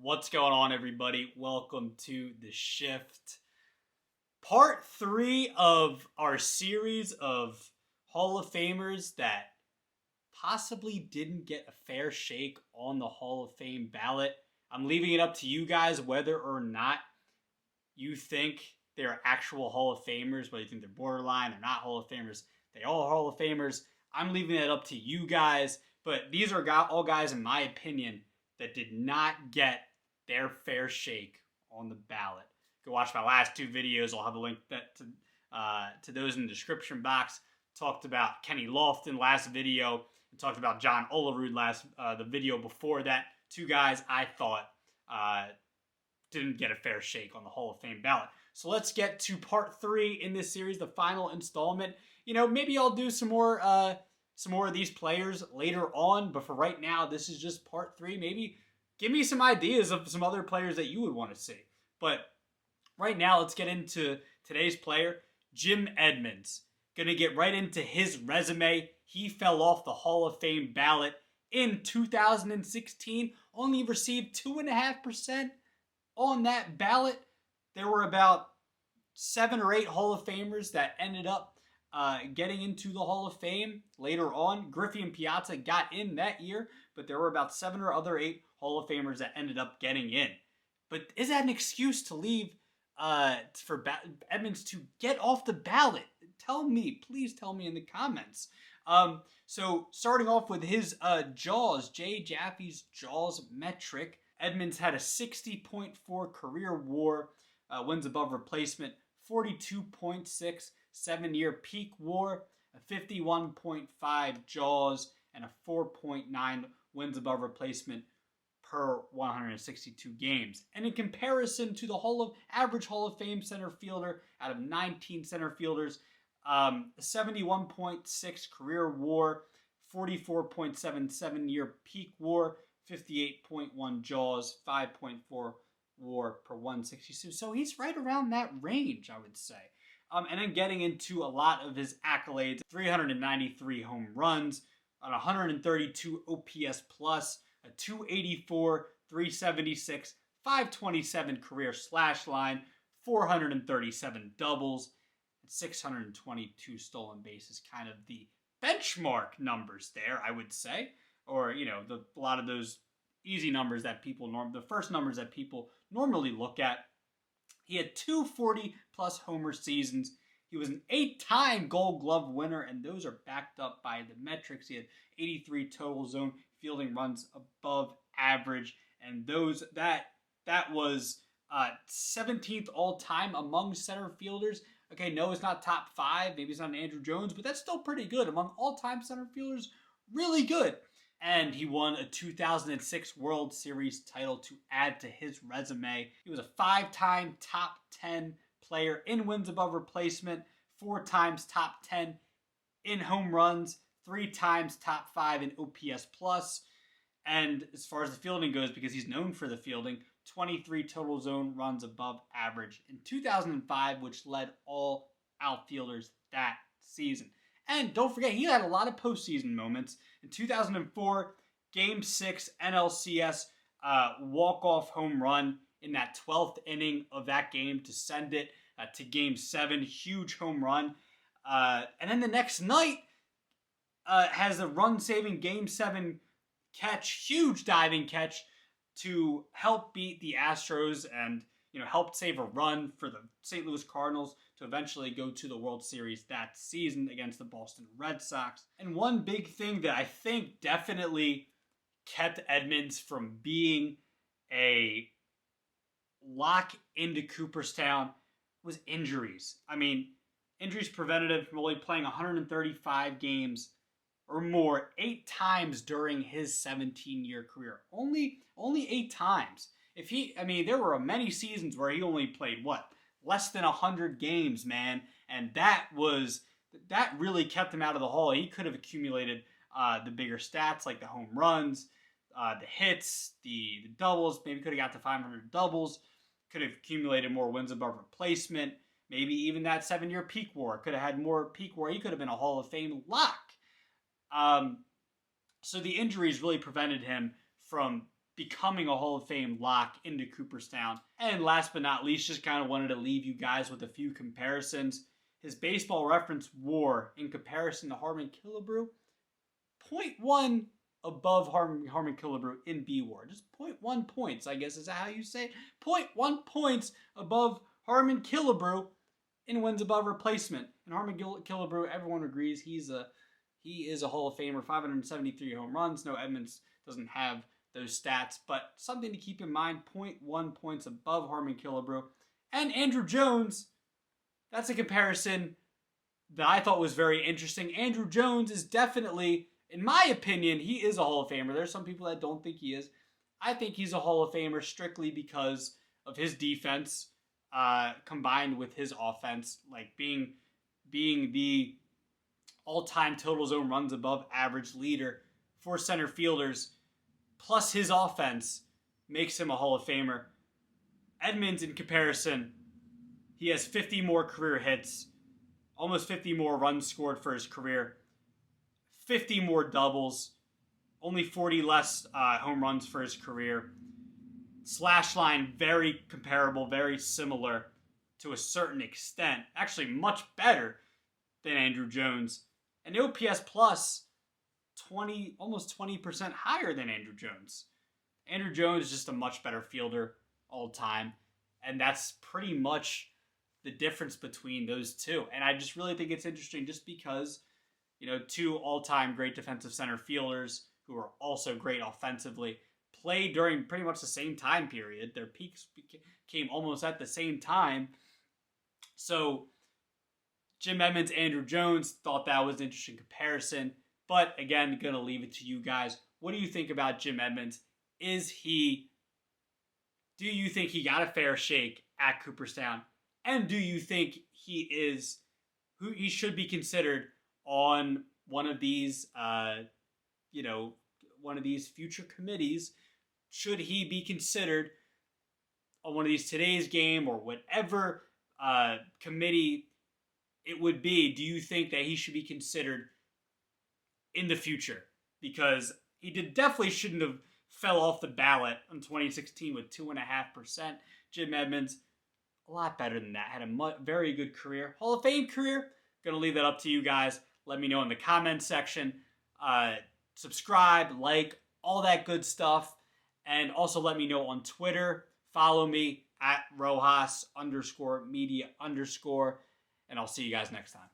What's going on, everybody? Welcome to The Shift. Part 3 of our series of Hall of Famers that possibly didn't get a fair shake on the Hall of Fame ballot. I'm leaving it up to you guys whether or not you think they're actual Hall of Famers, whether you think they're borderline, they're not Hall of Famers, they all Hall of Famers. I'm leaving it up to you guys, but these are all guys, in my opinion, that did not get their fair shake on the ballot. Go watch my last two videos. I'll have a link to those in the description box. Talked about Kenny Lofton last video, and talked about John Olerud the video before that. Two guys I thought didn't get a fair shake on the Hall of Fame ballot. So let's get to part 3 in this series, the final installment. You know, maybe I'll do some more of these players later on, but for right now, this is just part 3. Maybe give me some ideas of some other players that you would want to see. But right now, let's get into today's player, Jim Edmonds. Gonna get right into his resume. He fell off the Hall of Fame ballot in 2016. Only received 2.5% on that ballot. There were about 7 or 8 Hall of Famers that ended up getting into the Hall of Fame later on. Griffey and Piazza got in that year, but there were about 7 or 8 Hall of Famers that ended up getting in. But is that an excuse to leave for Edmonds to get off the ballot? Please tell me in the comments. So starting off with his Jaws, Jay Jaffe's Jaws metric, Edmonds had a 60.4 career WAR, wins above replacement, 42.6 7-year peak WAR, a 51.5 Jaws, and a 4.9 wins above replacement per 162 games. And in comparison to the average Hall of Fame center fielder out of 19 center fielders, 71.6 career WAR, 44.7 year peak WAR, 58.1 Jaws, 5.4 WAR per 162. So he's right around that range, I would say. And then getting into a lot of his accolades, 393 home runs, an 132 OPS plus, a 284, 376, 527 career slash line, 437 doubles, and 622 stolen bases. Kind of the benchmark numbers there, I would say. Or, you know, a lot of those easy numbers that the first numbers that people normally look at. He had 2 40-plus homer seasons. He was an 8-time Gold Glove winner, and those are backed up by the metrics. He had 83 total zone fielding runs above average, and that was 17th all-time among center fielders. Okay, no, it's not top 5. Maybe it's not an Andrew Jones, but that's still pretty good. Among all-time center fielders, really good. And he won a 2006 World Series title to add to his resume. He was a 5-time top 10 player in wins above replacement, 4 times top 10 in home runs, 3 times top 5 in OPS plus. And as far as the fielding goes, because he's known for the fielding, 23 total zone runs above average in 2005, which led all outfielders that season. And don't forget, he had a lot of postseason moments. In 2004, Game 6 NLCS walk-off home run in that 12th inning of that game to send it to Game 7. Huge home run. And then the next night has a run-saving Game 7 catch, huge diving catch to help beat the Astros and helped save a run for the St. Louis Cardinals to eventually go to the World Series that season against the Boston Red Sox. And one big thing that I think definitely kept Edmonds from being a lock into Cooperstown was injuries. I mean, injuries prevented him from only playing 135 games or more 8 times during his 17-year career. Only 8 times. There were many seasons where he only played, less than 100 games, man. And that really kept him out of the Hall. He could have accumulated the bigger stats like the home runs, the hits, the doubles. Maybe could have got to 500 doubles. Could have accumulated more wins above replacement. Maybe even that 7-year peak WAR. Could have had more peak WAR. He could have been a Hall of Fame lock. So the injuries really prevented him from becoming a Hall of Fame lock into Cooperstown. And last but not least, just kind of wanted to leave you guys with a few comparisons. His Baseball Reference WAR in comparison to Harmon Killebrew, 0.1 above Harmon Killebrew in B-WAR. Just 0.1 points, I guess is that how you say it? 0.1 points above Harmon Killebrew in wins above replacement. And Harmon Killebrew, everyone agrees he is a Hall of Famer. 573 home runs. No, Edmonds doesn't have those stats, but something to keep in mind, 0.1 points above Harmon Killebrew. And Andrew Jones, that's a comparison that I thought was very interesting. Andrew Jones is definitely, in my opinion, he is a Hall of Famer. There's some people that don't think he is. I think he's a Hall of Famer strictly because of his defense combined with his offense, like being the all-time total zone runs above average leader for center fielders, plus his offense makes him a Hall of Famer. Edmonds, in comparison, he has 50 more career hits, almost 50 more runs scored for his career, 50 more doubles, only 40 less home runs for his career. Slash line, very comparable, very similar to a certain extent. Actually, much better than Andrew Jones. And OPS plus, almost 20% higher than Andrew Jones. Andrew Jones is just a much better fielder all time. And that's pretty much the difference between those two. And I just really think it's interesting just because, two all-time great defensive center fielders who are also great offensively played during pretty much the same time period. Their peaks came almost at the same time. So Jim Edmonds, Andrew Jones, thought that was an interesting comparison. But again, going to leave it to you guys. What do you think about Jim Edmonds? Do you think he got a fair shake at Cooperstown? And do you think he should be considered on one of these, one of these future committees? Should he be considered on one of these Today's Game or whatever committee it would be? Do you think that he should be considered in the future? Because he definitely shouldn't have fell off the ballot in 2016 with 2.5%. Jim Edmonds, a lot better than that. Had a very good career. Hall of Fame career. Gonna leave that up to you guys. Let me know in the comments section. Subscribe, like, all that good stuff. And also let me know on Twitter. Follow me at Rojas_media_. And I'll see you guys next time.